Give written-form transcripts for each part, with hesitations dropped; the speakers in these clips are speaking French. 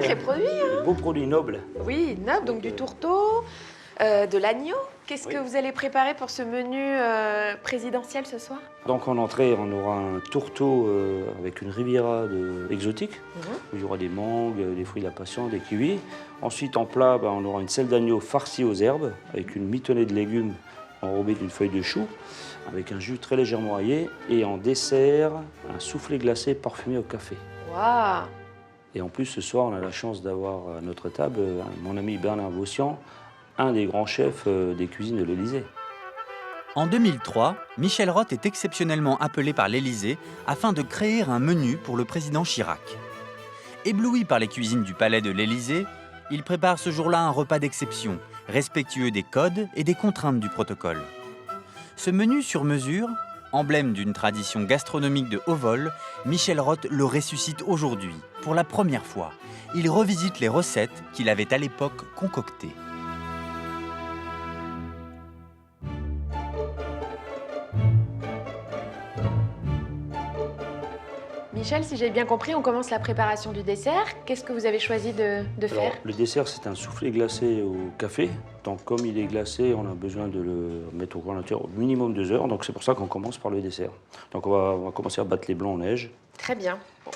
sacré produit, hein. Des beaux produits nobles. Oui, noble, donc du tourteau, de l'agneau. Qu'est-ce que vous allez préparer pour ce menu présidentiel ce soir? Donc en entrée, on aura un tourteau avec une riviera exotique, où il y aura des mangues, des fruits de la passion, des kiwis. Ensuite, en plat, on aura une selle d'agneau farcie aux herbes, avec une mitonnée de légumes enrobée d'une feuille de chou, avec un jus très légèrement aillé. Et en dessert, un soufflé glacé parfumé au café. Waouh! Et en plus, ce soir, on a la chance d'avoir à notre table mon ami Bernard Bossian, un des grands chefs des cuisines de l'Élysée. En 2003, Michel Rott est exceptionnellement appelé par l'Élysée afin de créer un menu pour le président Chirac. Ébloui par les cuisines du palais de l'Élysée, il prépare ce jour-là un repas d'exception, respectueux des codes et des contraintes du protocole. Ce menu sur mesure, emblème d'une tradition gastronomique de haut vol, Michel Rott le ressuscite aujourd'hui, pour la première fois. Il revisite les recettes qu'il avait à l'époque concoctées. Michel, si j'ai bien compris, on commence la préparation du dessert. Qu'est-ce que vous avez choisi de faire? Alors, le dessert, c'est un soufflé glacé au café. Donc, comme il est glacé, on a besoin de le mettre au congélateur au minimum 2 heures. Donc, c'est pour ça qu'on commence par le dessert. Donc, on va commencer à battre les blancs en neige. Très bien. Bon.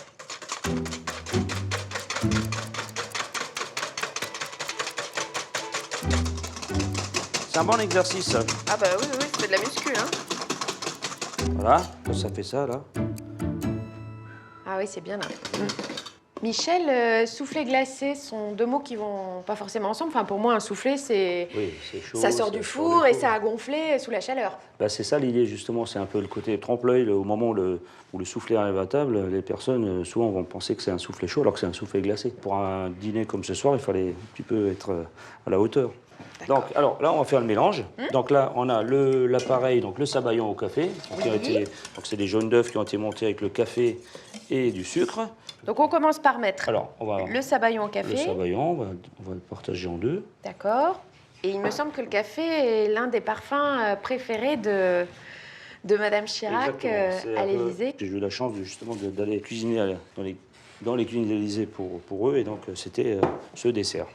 C'est un bon exercice. Ah bah oui, oui, c'est de la muscu, hein. Voilà, ça fait ça, là. Ah oui, c'est bien là. Michel, soufflé glacé sont deux mots qui vont pas forcément ensemble. Enfin, pour moi, un soufflé, c'est Oui, c'est chaud. ça sort du four et ça a gonflé sous la chaleur. C'est ça l'idée, justement. C'est un peu le côté trompe-l'œil. Au moment où le soufflé arrive à table, les personnes, souvent, vont penser que c'est un soufflé chaud alors que c'est un soufflé glacé. Pour un dîner comme ce soir, il fallait un petit peu être à la hauteur. Donc, alors là, on va faire le mélange. Donc là, on a l'appareil, donc le sabayon au café. Donc c'est des jaunes d'œufs qui ont été montés avec le café et du sucre. Donc on commence par mettre on va le sabayon au café. Le sabayon, on va le partager en deux. D'accord. Et il me semble que le café est l'un des parfums préférés de Madame Chirac à l'Élysée. J'ai eu la chance justement d'aller cuisiner dans les cuisines de l'Élysée pour eux, et donc c'était ce dessert.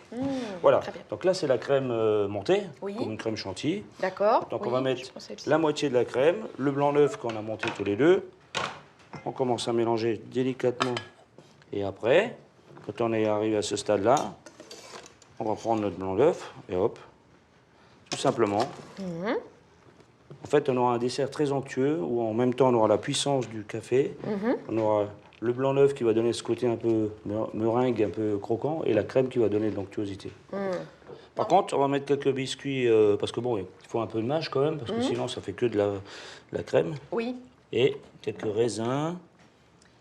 Voilà. Donc là, c'est la crème montée, comme une crème chantilly. D'accord. Donc on va mettre la moitié de la crème, le blanc d'œuf qu'on a monté tous les deux. On commence à mélanger délicatement. Et après, quand on est arrivé à ce stade-là, on va prendre notre blanc d'œuf et hop, tout simplement. En fait, on aura un dessert très onctueux où en même temps on aura la puissance du café, on aura le blanc d'œuf qui va donner ce côté un peu meringue, un peu croquant, et la crème qui va donner de l'onctuosité. Par contre, on va mettre quelques biscuits, parce que bon, il faut un peu de mâche quand même, parce que sinon ça fait que de la crème. Oui. Et quelques raisins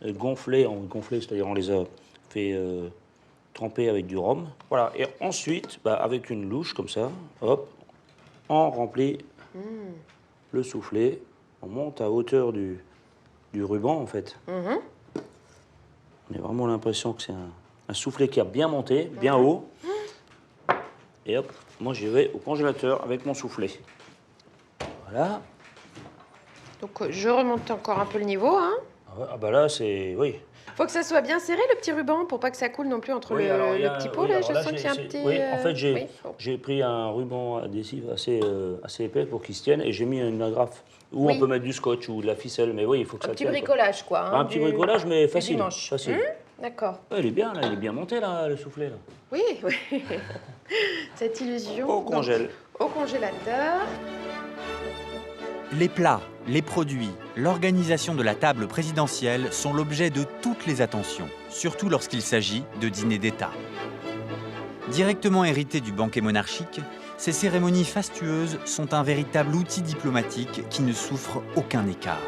gonflés, c'est-à-dire on les a fait tremper avec du rhum. Voilà, et ensuite, avec une louche comme ça, hop, on remplit le soufflé, on monte à hauteur du ruban en fait. On a vraiment l'impression que c'est un soufflé qui a bien monté, bien haut. Et hop, moi j'y vais au congélateur avec mon soufflé. Voilà. Donc je remonte encore un peu le niveau, hein. Là c'est... oui. Faut que ça soit bien serré, le petit ruban, pour pas que ça coule non plus entre le petit pot, là. Je sens qu'il y a un petit... Oui, en fait, j'ai pris un ruban adhésif assez épais pour qu'il se tienne, et j'ai mis une agrafe. Ou on peut mettre du scotch ou de la ficelle, mais oui, il faut que ça tienne. Un petit bricolage, quoi. Un petit bricolage, mais facile. D'accord. Ouais, il est bien, là, il est bien monté, là, le soufflé, là. Oui, oui. Cette illusion. Au congèle. Au congélateur. Les plats, les produits, l'organisation de la table présidentielle sont l'objet de toutes les attentions, surtout lorsqu'il s'agit de dîners d'État. Directement héritées du banquet monarchique, ces cérémonies fastueuses sont un véritable outil diplomatique qui ne souffre aucun écart.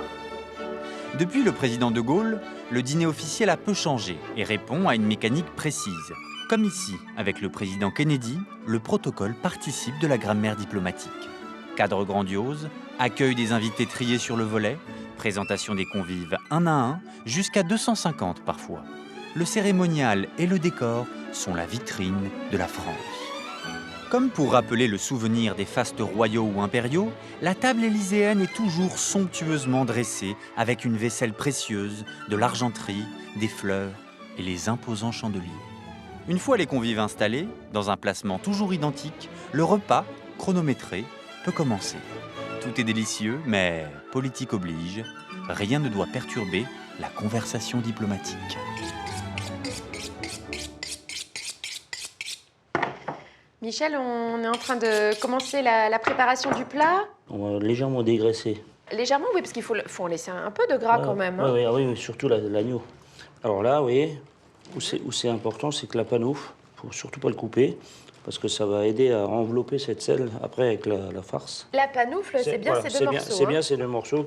Depuis le président de Gaulle, le dîner officiel a peu changé et répond à une mécanique précise. Comme ici, avec le président Kennedy, le protocole participe de la grammaire diplomatique. Cadre grandiose, accueil des invités triés sur le volet, présentation des convives un à un, jusqu'à 250 parfois. Le cérémonial et le décor sont la vitrine de la France. Comme pour rappeler le souvenir des fastes royaux ou impériaux, la table élyséenne est toujours somptueusement dressée avec une vaisselle précieuse, de l'argenterie, des fleurs et les imposants chandeliers. Une fois les convives installés, dans un placement toujours identique, le repas, chronométré, peut commencer. Tout est délicieux, mais politique oblige, rien ne doit perturber la conversation diplomatique. Michel, on est en train de commencer la préparation du plat. On va légèrement dégraisser. Légèrement, oui, parce qu'il faut en laisser un peu de gras quand même. Hein. Oui, surtout l'agneau. Alors là, oui, où c'est important, c'est que la panoufle, il ne faut surtout pas le couper, parce que ça va aider à envelopper cette selle après avec la farce. La panoufle, c'est bien voilà, ces deux morceaux. C'est bien hein. ces deux morceaux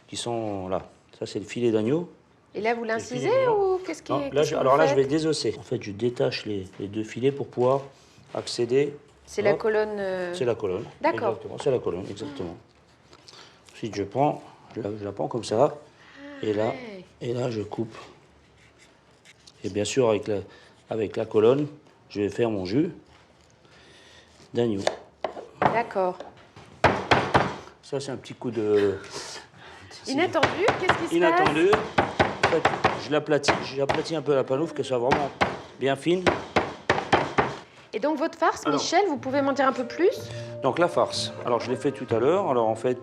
qui sont là. Ça, c'est le filet d'agneau. Et là, vous l'incisez ou qu'est-ce qui Non, est là, je vais déosser. En fait, je détache les deux filets pour pouvoir accéder. C'est la colonne. C'est la colonne. D'accord. Exactement, c'est la colonne, exactement. Ensuite, je la prends comme ça. Et là, ouais. et là, je coupe. Et bien sûr, avec la colonne, je vais faire mon jus d'agneau. D'accord. Ça, c'est un petit coup de... Inattendu, qu'est-ce qui se Inattendu. En fait, j'aplatis un peu la panoufle, qu'elle soit vraiment bien fine. passe? Et donc, votre farce, Alors. Michel, vous pouvez m'en dire un peu plus? Donc la farce, alors je l'ai fait tout à l'heure. Alors en fait,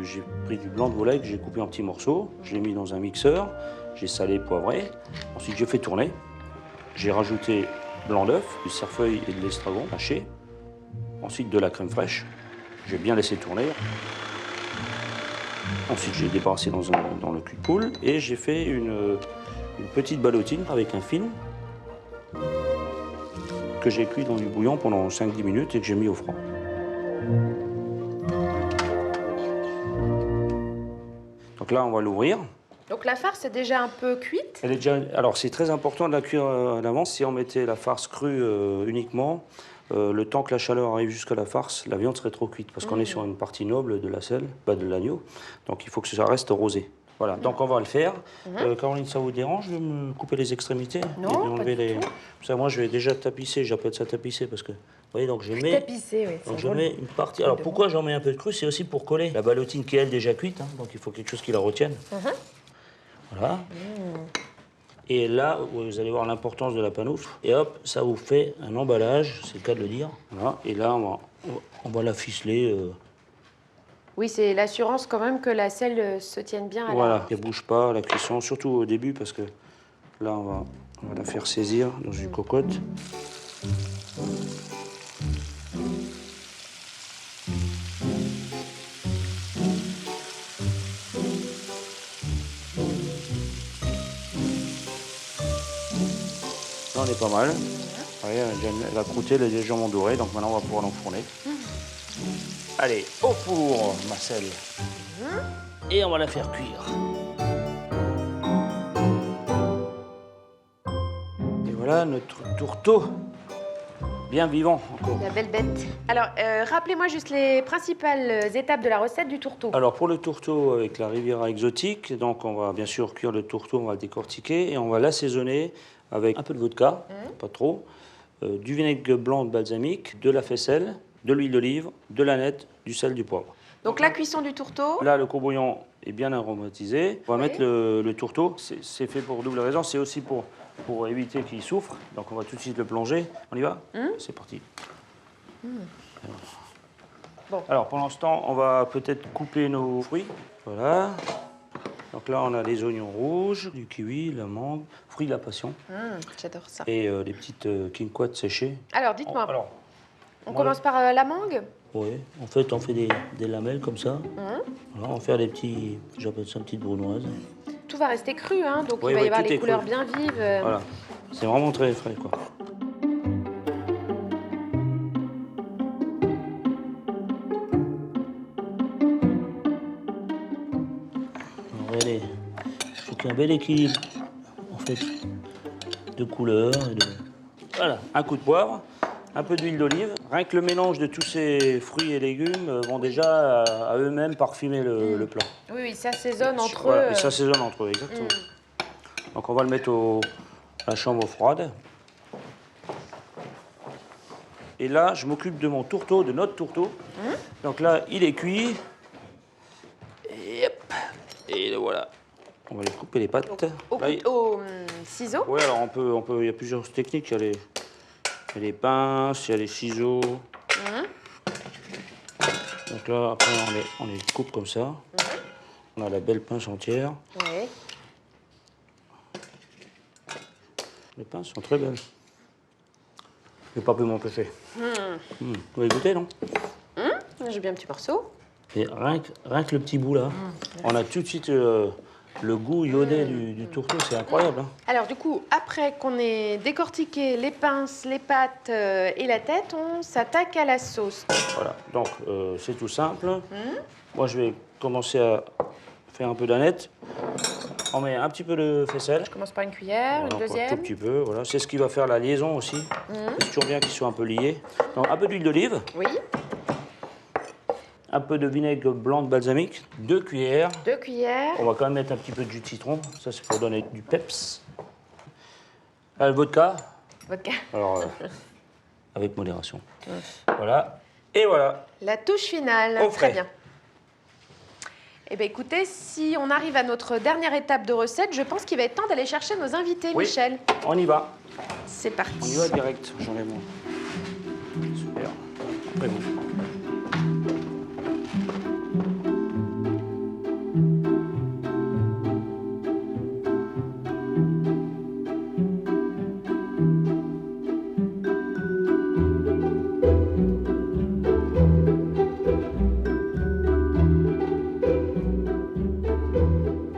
j'ai pris du blanc de volaille que j'ai coupé en petits morceaux. Je l'ai mis dans un mixeur, j'ai salé, poivré. Ensuite, j'ai fait tourner. J'ai rajouté blanc d'œuf, du cerfeuil et de l'estragon haché. Ensuite, de la crème fraîche. J'ai bien laissé tourner. Ensuite, j'ai débarrassé dans le cul de poule et j'ai fait une petite ballotine avec un film que j'ai cuit dans du bouillon pendant 5-10 minutes et que j'ai mis au froid. Donc là, on va l'ouvrir. Donc, la farce est déjà un peu cuite. Elle est déjà... Alors, c'est très important de la cuire à l'avance. Si on mettait la farce crue uniquement, le temps que la chaleur arrive jusqu'à la farce, la viande serait trop cuite parce qu'on est sur une partie noble de la selle, pas de l'agneau. Donc, il faut que ça reste rosé. Voilà, donc on va le faire. Caroline, ça vous dérange de me couper les extrémités? Non, et d'enlever pas du tout. Ça, moi, je vais déjà tapisser. J'appelle ça tapisser parce que... Vous voyez, donc je mets... Tapissé, oui. Donc je mets une partie. Alors pourquoi j'en mets un peu de cru? C'est aussi pour coller la ballotine qui est elle déjà cuite, hein, donc il faut quelque chose qui la retienne. Voilà. Et là, vous allez voir l'importance de la panoufle. Et hop, ça vous fait un emballage, c'est le cas de le dire. Voilà. Et là, on va la ficeler. Oui, c'est l'assurance quand même que la selle se tienne bien à Voilà, qu'elle bouge pas à la cuisson, surtout au début parce que là, on va la faire saisir dans une cocotte. Là, on est pas mal. Voyez, elle a croûté, elle est légèrement dorée, donc maintenant on va pouvoir l'enfourner. Allez, au four, Marcel. Et on va la faire cuire. Et voilà notre tourteau, bien vivant encore. La belle bête. Alors, rappelez-moi juste les principales étapes de la recette du tourteau. Alors pour le tourteau avec la Riviera exotique, donc on va bien sûr cuire le tourteau, on va le décortiquer et on va l'assaisonner avec un peu de vodka, pas trop, du vinaigre blanc balsamique, de la faisselle, de l'huile d'olive, de l'aneth, du sel, du poivre. Donc la cuisson du tourteau. Là, le courbouillon est bien aromatisé. On va mettre le tourteau. C'est fait pour double raison. C'est aussi pour éviter qu'il souffre. Donc on va tout de suite le plonger. On y va? C'est parti. Bon. Alors pendant ce temps, on va peut-être couper nos fruits. Voilà. Donc là, on a les oignons rouges, du kiwi, la mangue, fruits de la passion J'adore ça. et des petites kumquats séchées. Alors, dites-moi, Alors, on voilà. commence par la mangue. Oui, en fait, on fait des lamelles comme ça. Voilà, on va faire des petits, j'appelle ça petites brunoises. Tout va rester cru, hein, donc Oui, il va y oui, avoir tout les est couleurs cru. bien vives. Voilà, c'est vraiment très frais, quoi. Regardez, il faut qu'il y ait un bel équilibre, en fait, de couleurs. Voilà, un coup de poivre, un peu d'huile d'olive. Rien que le mélange de tous ces fruits et légumes vont déjà à eux-mêmes parfumer le plat. Oui, oui, ça assaisonne entre Voilà, eux. et ça assaisonne entre eux, exactement. Donc on va le mettre à la chambre froide. Et là, je m'occupe de mon tourteau, de notre tourteau. Donc là, il est cuit. Et hop, et le voilà. On va les couper les pâtes. Au, Là, au ciseau. oui, alors il y a plusieurs techniques. Il y a les pinces, il y a les ciseaux. Donc là, après, on les coupe comme ça. On a la belle pince entière. Oui. Les pinces sont très belles. Je vais pas pu m'empêcher. Vous voulez goûter, non? J'ai bien un petit morceau. Et rien que le petit bout là, on a tout de suite le goût iodé du tourteau, c'est incroyable. Hein. Alors du coup, après qu'on ait décortiqué les pinces, les pâtes et la tête, on s'attaque à la sauce. Voilà, donc c'est tout simple. Moi je vais commencer à faire un peu d'aneth. On met un petit peu de faisselle. Je commence par une cuillère, Voilà, une encore un tout deuxième. petit peu, voilà. C'est ce qui va faire la liaison aussi. C'est toujours bien qu'ils soient un peu liés. Donc un peu d'huile d'olive, Oui, un peu de vinaigre blanc de balsamique, 2 cuillères. 2 cuillères. On va quand même mettre un petit peu de jus de citron, ça c'est pour donner du peps. Le vodka, Vodka. alors avec modération. Voilà, et voilà. La touche finale. Au Très frais. bien. Eh bien écoutez, si on arrive à notre dernière étape de recette, je pense qu'il va être temps d'aller chercher nos invités, Oui. Michel. On y va, C'est parti. on y va direct. J'enlève mon... Super. Après vous.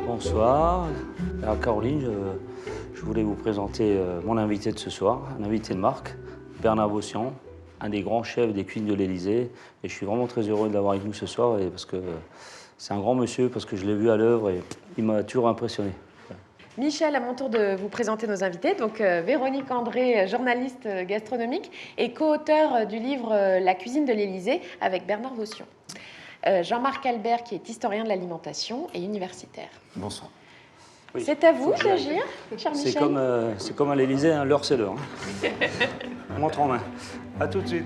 Bonsoir. Alors Caroline, je voulais vous présenter mon invité de ce soir, un invité de marque, Bernard Bossian, un des grands chefs des cuisines de l'Élysée. Et je suis vraiment très heureux de l'avoir avec nous ce soir, parce que c'est un grand monsieur, parce que je l'ai vu à l'œuvre et il m'a toujours impressionné. Michel, à mon tour de vous présenter nos invités. Donc Véronique André, journaliste gastronomique et co-auteur du livre La cuisine de l'Élysée avec Bernard Bossian. Jean-Marc Albert, qui est historien de l'alimentation et universitaire. Bonsoir. Oui. C'est à vous Faut que j'y aille. d'agir, cher Michel. C'est comme à l'Élysée, hein, l'heure c'est l'heure. Hein. Montre en main. À tout de suite.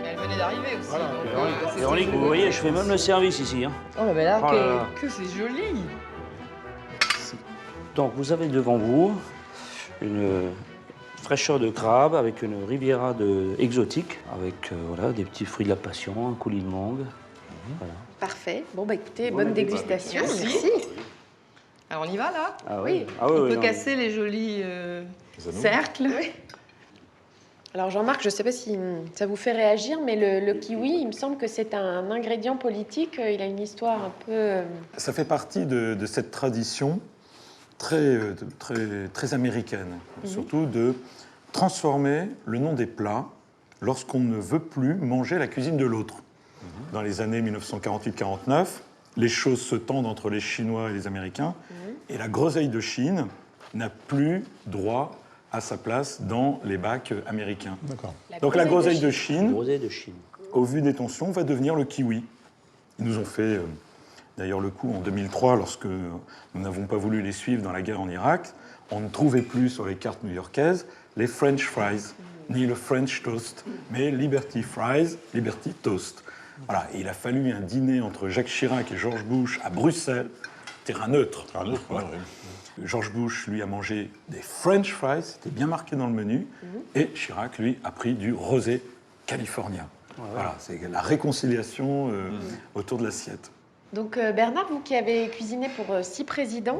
Elle venait d'arriver aussi. Voilà. donc, c'est Véronique, vous voyez, je fais même le service ici. Hein. Oh, mais là, Oh là là. que c'est joli. Donc vous avez devant vous une fraîcheur de crabe avec une riviera exotique, avec voilà, des petits fruits de la passion, un coulis de mangue. Voilà. Parfait. Bon, bah écoutez, Bon bonne appétit. dégustation. Merci. Merci. Alors on y va là. Ah Oui. Ah oui, On oui, peut non, casser les jolis cercles. Alors Jean-Marc, je ne sais pas si ça vous fait réagir, mais le kiwi, il me semble que c'est un ingrédient politique. Il a une histoire un peu... Ça fait partie de cette tradition très américaine, surtout de transformer le nom des plats lorsqu'on ne veut plus manger la cuisine de l'autre. Dans les années 1948-49, les choses se tendent entre les Chinois et les Américains, et la groseille de Chine n'a plus droit à sa place dans les bacs américains. Donc la groseille de Chine, Rosé de Chine. au vu des tensions, va devenir le kiwi. Ils nous ont fait d'ailleurs le coup en 2003, lorsque nous n'avons pas voulu les suivre dans la guerre en Irak. On ne trouvait plus sur les cartes new-yorkaises les French fries, ni le French toast, mais Liberty Fries, Liberty Toast. Voilà, et il a fallu un dîner entre Jacques Chirac et George Bush à Bruxelles, terrain neutre. Ouais. George Bush, lui, a mangé des French fries, c'était bien marqué dans le menu, et Chirac, lui, a pris du rosé californien. Voilà, c'est la réconciliation autour de l'assiette. Donc Bernard, vous qui avez cuisiné pour 6 présidents,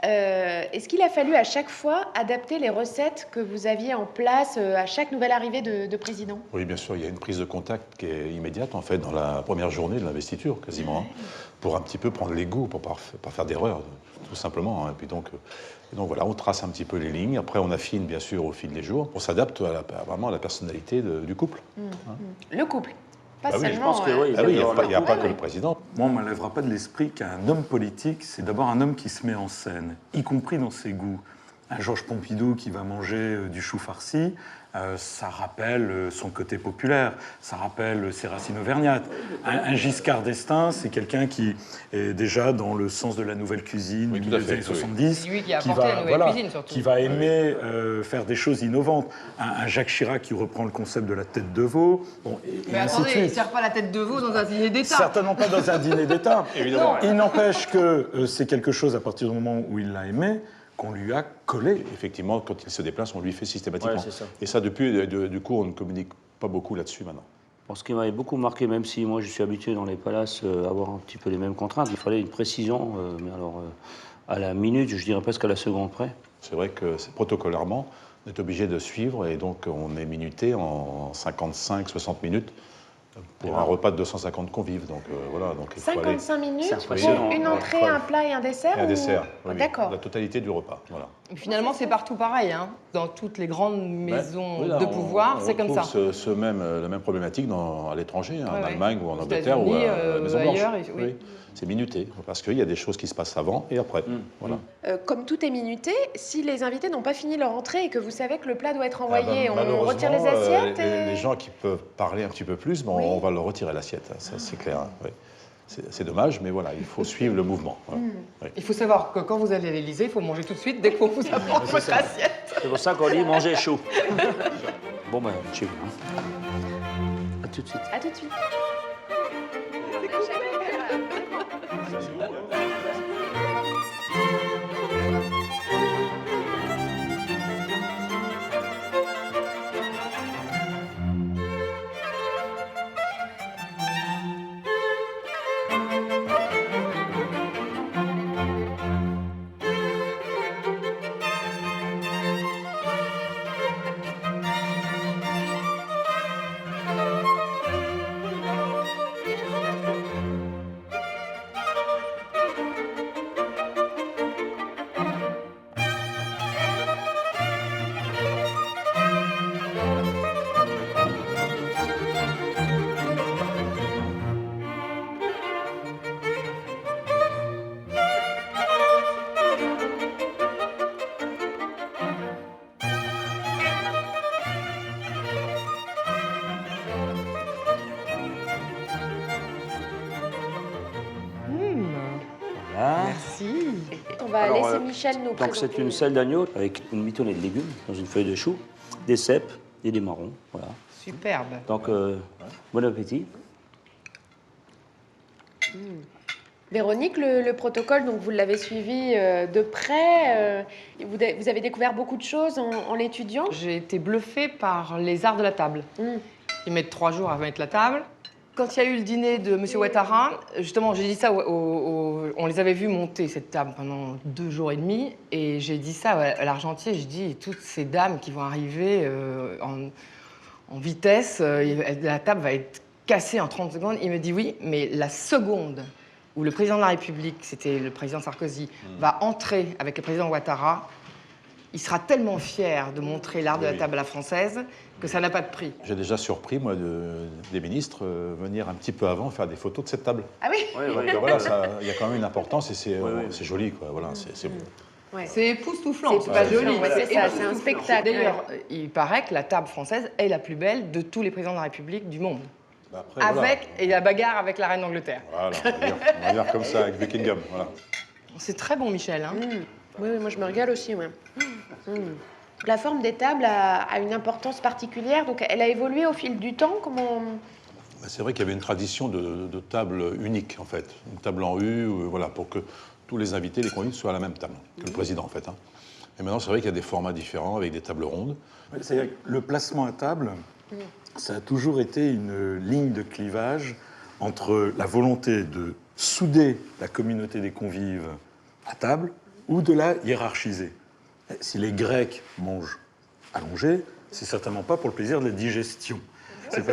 est-ce qu'il a fallu à chaque fois adapter les recettes que vous aviez en place à chaque nouvelle arrivée de président? Oui, bien sûr, il y a une prise de contact qui est immédiate, en fait, dans la première journée de l'investiture, quasiment, hein, pour un petit peu prendre les goûts, pour pas faire d'erreur, tout simplement. Hein. Et puis donc voilà, on trace un petit peu les lignes. Après, on affine, bien sûr, au fil des jours. On s'adapte vraiment à la personnalité du couple. Hein. Le couple, pas Ah oui, seulement... je pense que oui, Ah oui, il n'y a pas ouais. que le président. Moi, on ne m'enlèvera pas de l'esprit qu'un homme politique, c'est d'abord un homme qui se met en scène, y compris dans ses goûts. Un Georges Pompidou qui va manger du chou farci, ça rappelle son côté populaire, ça rappelle ses racines auvergnates. Un Giscard d'Estaing, c'est quelqu'un qui est déjà dans le sens de la nouvelle cuisine, Oui, du tout à milieu des fait, années oui. 70. C'est lui qui a apporté la nouvelle cuisine, surtout. Qui va aimer faire des choses innovantes. Un Jacques Chirac qui reprend le concept de la tête de veau, bon, et Mais ainsi de attendez, il ne suite. sert pas la tête de veau dans un dîner d'État. Certainement pas dans un dîner d'État. Évidemment. Il n'empêche que c'est quelque chose, à partir du moment où il l'a aimé, qu'on lui a collé. Effectivement, quand il se déplace, on lui fait systématiquement. Ouais, c'est ça. Et ça, depuis, du coup, on ne communique pas beaucoup là-dessus maintenant. Bon, ce qui m'avait beaucoup marqué, même si moi je suis habitué dans les palaces à avoir un petit peu les mêmes contraintes, il fallait une précision, mais alors à la minute, je dirais presque à la seconde près. C'est vrai que protocolairement, on est obligé de suivre et donc on est minuté en 55-60 minutes pour un repas de 250 convives. Donc voilà, donc il faut aller... 55 minutes C'est pour impressionnant. une entrée, Ouais. un plat et un dessert Et un ou- dessert, Ah, oui, D'accord. la totalité du repas. Voilà. Et finalement, c'est partout pareil. Hein. Dans toutes les grandes maisons Oui, là, de pouvoir, c'est comme ça. On retrouve la même problématique à l'étranger, hein, Ouais, en ouais. Allemagne ou en Aux Angleterre ou à États-Unis, la Maison Blanche. ailleurs, oui. C'est minuté, parce qu'il y a des choses qui se passent avant et après. Voilà. Comme tout est minuté, si les invités n'ont pas fini leur entrée et que vous savez que le plat doit être envoyé, Ah bah, on retire les malheureusement, assiettes et- les gens qui peuvent parler un petit peu plus, Oui. on va leur retirer l'assiette, hein, ça c'est clair. Hein, oui. C'est dommage, mais voilà, il faut suivre le mouvement. Voilà. Oui. Il faut savoir que quand vous allez à l'Élysée, il faut manger tout de suite dès qu'on vous apporte votre assiette. C'est pour ça qu'on dit manger chaud. Bon, ben, chez vous. Hein. À tout de suite. À tout de suite. Voilà. Merci. On va Alors, laisser Michel nous Donc présenter. c'est une selle d'agneau avec une mitonnée de légumes dans une feuille de chou, des cèpes et des marrons. Voilà. Superbe. Donc bon appétit. Véronique, le protocole, donc vous l'avez suivi de près. Vous avez découvert beaucoup de choses en l'étudiant. J'ai été bluffée par les arts de la table. Ils mettent 3 jours à mettre la table. Quand il y a eu le dîner de M. Ouattara, justement, j'ai dit ça, on les avait vus monter cette table pendant 2 jours et demi, et j'ai dit ça à l'Argentier, je dis, toutes ces dames qui vont arriver en vitesse, la table va être cassée en 30 secondes. Il me dit oui, mais la seconde où le président de la République, c'était le président Sarkozy, va entrer avec le président Ouattara, il sera tellement fier de montrer l'art de la Oui. table à la française que ça n'a pas de prix. J'ai déjà surpris, moi, des ministres venir un petit peu avant faire des photos de cette table. Ah oui. Donc voilà, il y a quand même une importance et c'est joli, quoi. Voilà, c'est beau. Ouais. C'est époustouflant, C'est c'est pas époustouflant, joli. ouais, c'est ça, c'est un époustouflant. spectacle, D'ailleurs, il paraît que la table française est la plus belle de tous les présidents de la République du monde. Bah, après, voilà. Et la bagarre avec la reine d'Angleterre. Voilà, on va dire comme ça, avec Buckingham. Voilà. C'est très bon, Michel. Hein. Oui, moi je me régale aussi. Ouais. La forme des tables a une importance particulière, donc elle a évolué au fil du temps. Comment Bah, c'est vrai qu'il y avait une tradition de table unique, en fait. Une table en U, voilà, pour que tous les invités, les convives, soient à la même table que le président, en fait. Hein. Et maintenant, c'est vrai qu'il y a des formats différents, avec des tables rondes. C'est-à-dire que le placement à table, ça a toujours été une ligne de clivage entre la volonté de souder la communauté des convives à table ou de la hiérarchiser. Si les Grecs mangent allongé, c'est certainement pas pour le plaisir de la digestion. C'est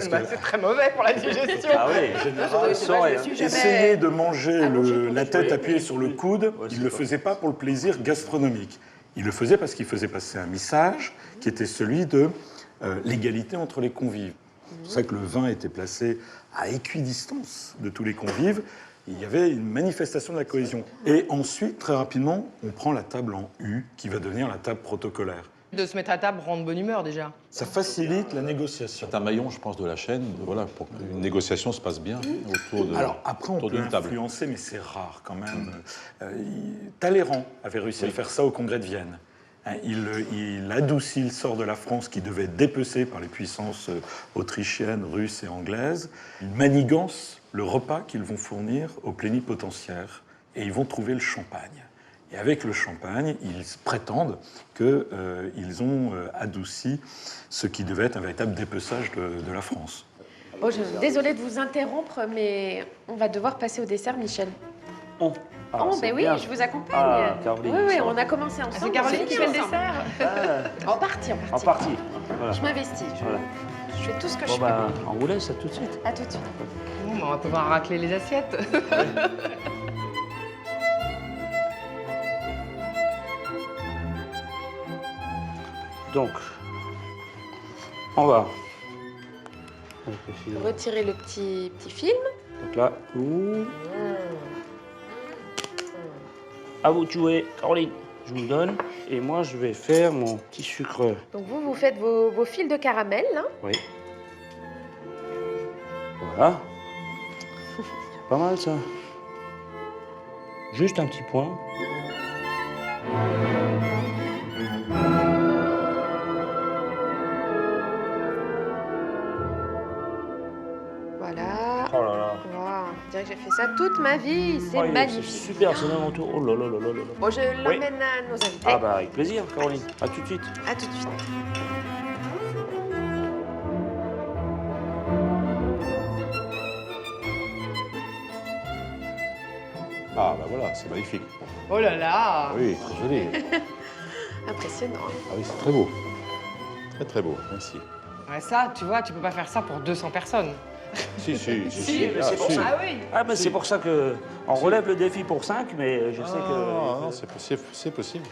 très mauvais pour la digestion. Ah oui, en général, Essayer de manger la tête appuyée sur le coude, il ne le faisait pas pour le plaisir gastronomique. Il le faisait parce qu'il faisait passer un message qui était celui de l'égalité entre les convives. C'est pour ça que le vin était placé à équidistance de tous les convives. Il y avait une manifestation de la cohésion. Et ensuite, très rapidement, on prend la table en U, qui va devenir la table protocolaire. De se mettre à table rend de bonne humeur déjà. Ça facilite la négociation. C'est un maillon, je pense, de la chaîne, voilà, pour qu'une négociation se passe bien autour de Alors après, on peut influencer, mais c'est rare quand même. Talleyrand avait réussi à faire ça au congrès de Vienne. Il adoucit le sort de la France qui devait être dépecé par les puissances autrichiennes, russes et anglaises. Il manigance le repas qu'ils vont fournir aux plénipotentiaires et ils vont trouver le champagne. Et avec le champagne, ils prétendent qu'ils ont adouci ce qui devait être un véritable dépeçage de la France. Bon, désolée de vous interrompre, mais on va devoir passer au dessert, Michel. Ah, oh, c'est ben oui, bien. je vous accompagne. Ah, Caroline, oui, ça va. on a commencé ensemble. C'est Caroline qui fait le dessert. En partie, en partie. En partie. Voilà. Je m'investis. Voilà. Je fais tout ce que Bon, je ben, on vous laisse, à tout de suite. peux. À tout de suite. Bon, on va pouvoir racler les assiettes. Donc, on va. Retirer le petit film. Donc là, à vous de jouer, Caroline. Je vous le donne. Et moi, je vais faire mon petit sucre. Donc vous faites vos fils de caramel, hein. Oui. Voilà. C'est pas mal, ça. Juste un petit point. Voilà. Oh là là. Wow. On dirait que j'ai fait ça toute ma vie. C'est Oh, magnifique. C'est super, c'est mon tour. Oh là là là là là. Bon, je l'emmène à nos invités. Ah bah avec plaisir, Caroline. À tout de suite. À tout de suite. Ah, bah voilà, c'est magnifique. Oh là là. Oui, très joli. Impressionnant. Ah oui, c'est très beau. Très, très beau. Merci. Ouais, ça, tu vois, tu peux pas faire ça pour 200 personnes. Si, si, Si, mais c'est pour ça. Ah oui. Ah bah c'est pour ça que on relève le défi pour 5, mais je sais que. Ah, non, c'est possible.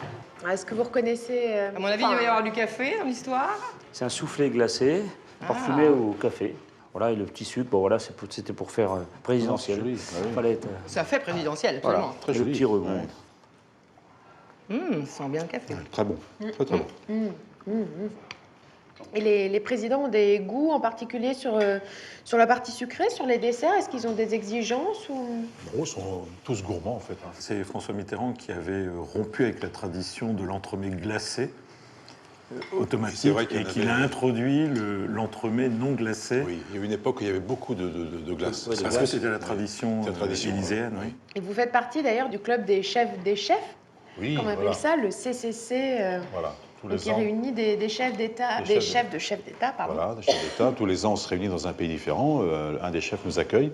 Est-ce que vous reconnaissez... À mon avis, il va y avoir du café dans l'histoire. C'est un soufflé glacé, parfumé au café. Voilà, et le petit sucre, bon voilà, c'était pour faire présidentiel. Non, c'est joli, ah oui. Fallait être, Ça fait présidentiel, voilà, absolument. Très le joli. petit rebond. Ouais. Ça sent bien le café. Très bon. Très, très bon. Et les présidents ont des goûts en particulier sur la partie sucrée, sur les desserts? Est-ce qu'ils ont des exigences ou... Bon, ils sont tous gourmands, en fait. Hein. C'est François Mitterrand qui avait rompu avec la tradition de l'entremets glacé automatique C'est vrai qu'il y et en qu'il a avait- introduit l'entremets non glacé. Oui, il y a eu une époque où il y avait beaucoup de glace. Ouais, de Parce que c'était la tradition, C'était la tradition, élyséenne. ouais. Oui. Et vous faites partie d'ailleurs du club des chefs, Oui, comme on appelle voilà. ça, le CCC, Voilà, tous donc les qui ans. réunit des chefs d'État, Des des chefs chefs de chefs d'État, pardon. Voilà, des chefs d'État. Tous les ans, on se réunit dans un pays différent. Un des chefs nous accueille.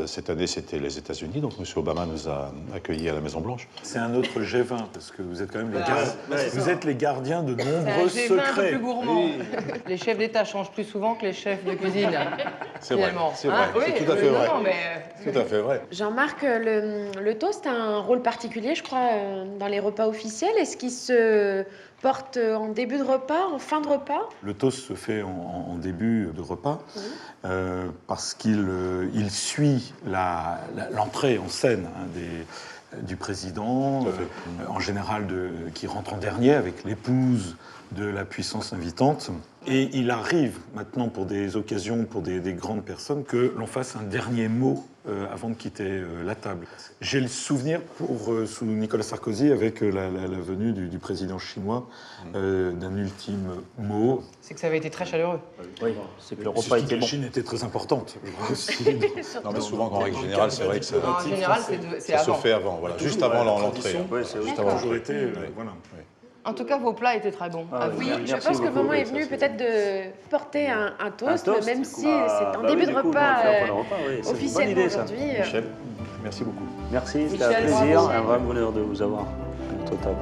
Cette année, c'était les États-Unis. Donc, M. Obama nous a accueillis à la Maison-Blanche. C'est un autre G20 parce que vous êtes quand même Voilà. vous êtes les gardiens de C'est un nombreux G20 un peu secrets. plus gourmand. Les chefs d'État changent plus souvent que les chefs de cuisine. C'est vrai, finalement. c'est vrai. Oui, C'est tout à fait vrai. non, mais... Tout à fait vrai. Jean-Marc, le toast a un rôle particulier, je crois, dans les repas officiels. Est-ce qu'il se porte en début de repas, en fin de repas? Le toast se fait en début de repas parce qu'il suit l'entrée en scène du président, Tout à fait. en général qui rentre en dernier avec l'épouse de la puissance invitante. Et il arrive maintenant pour des occasions, pour des grandes personnes, que l'on fasse un dernier mot avant de quitter la table. J'ai le souvenir, sous Nicolas Sarkozy, avec la venue du président chinois, d'un ultime mot. C'est que ça avait été très chaleureux. Oui, c'est que le Surtout repas que était la bon. Chine était très importante. Non, mais souvent, en règle générale, c'est vrai que ça, En général, c'est ça se avant. fait avant, voilà, juste avant l'entrée. hein. Ouais, c'est Juste D'accord. avant toujours l'entrée. été, Oui. voilà. Oui. En tout cas, vos plats étaient très bons. Ah, Oui, Merci je pense que le beaucoup, moment est ça, venu c'est- peut-être de porter un toast, même si c'est en bah début oui, de du coup, repas on va faire pendant le repas, oui, c'est une bonne officiellement idée, ça. aujourd'hui. Michel, merci beaucoup. Merci, c'était un Michel, plaisir, bravo. un vrai bonheur de vous avoir à notre table.